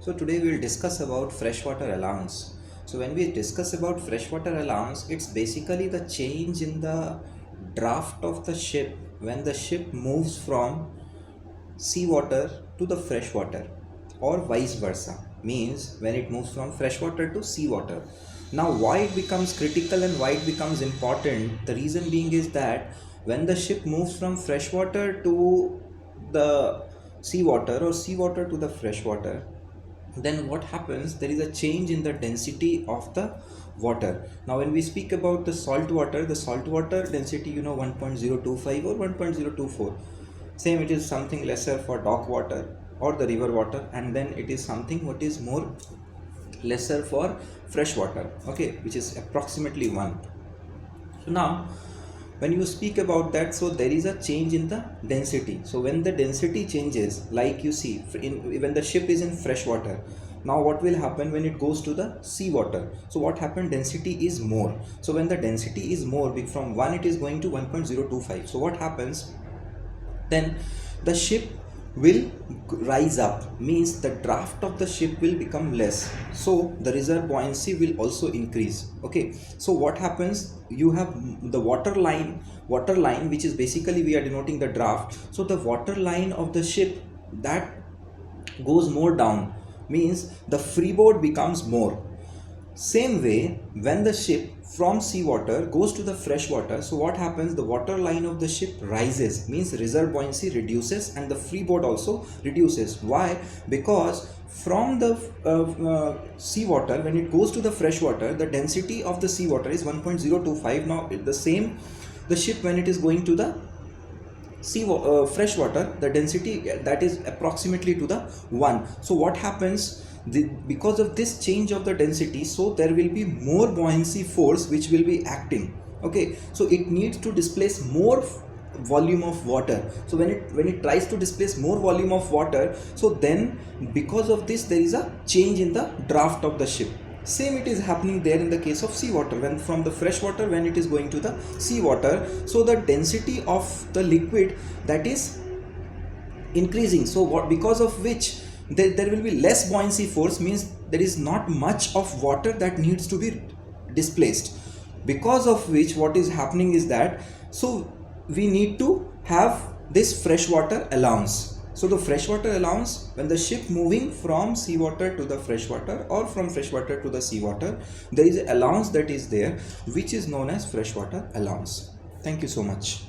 So today we'll discuss about freshwater allowance. So when we discuss about freshwater allowance, it's basically the change in the draft of the ship when the ship moves from seawater to the freshwater or vice versa. Means when it moves from freshwater to seawater. Now why it becomes critical and why it becomes important, the reason being is that when the ship moves from freshwater to the seawater or seawater to the freshwater, then what happens, there is a change in the density of the water. Now when we speak about the salt water density, 1.025 or 1.024. Same, it is something lesser for dock water or the river water, and then it is something what is more lesser for fresh water, okay, which is approximately 1. So now when you speak about that, so there is a change in the density. So when the density changes, like you see when the ship is in fresh water, now what will happen when it goes to the sea water? So what happened, density is more. So when the density is more, from 1 it is going to 1.025. so what happens then, the ship will rise up, means the draft of the ship will become less, so the reserve buoyancy will also increase. Okay, so what happens, you have the water line which is basically we are denoting the draft. So the water line of the ship that goes more down, means the freeboard becomes more. Same way, when the ship from seawater goes to the freshwater, so what happens, the water line of the ship rises, means reserve buoyancy reduces and the freeboard also reduces. Why? Because from the seawater, when it goes to the freshwater, the density of the seawater is 1.025. Now the same, the ship when it is going to the freshwater, the density that is approximately to the 1. So what happens, because of this change of the density, so there will be more buoyancy force which will be acting. Okay, so it needs to displace more volume of water. So when it tries to displace more volume of water, so then because of this there is a change in the draft of the ship. Same it is happening there in the case of seawater, when from the freshwater when it is going to the seawater, so the density of the liquid that is increasing. So what, because of which there will be less buoyancy force, means there is not much of water that needs to be displaced. Because of which what is happening is that, so we need to have this freshwater allowance. So the freshwater allowance, when the ship moving from seawater to the freshwater or from freshwater to the seawater, there is an allowance that is there which is known as freshwater allowance. Thank you so much.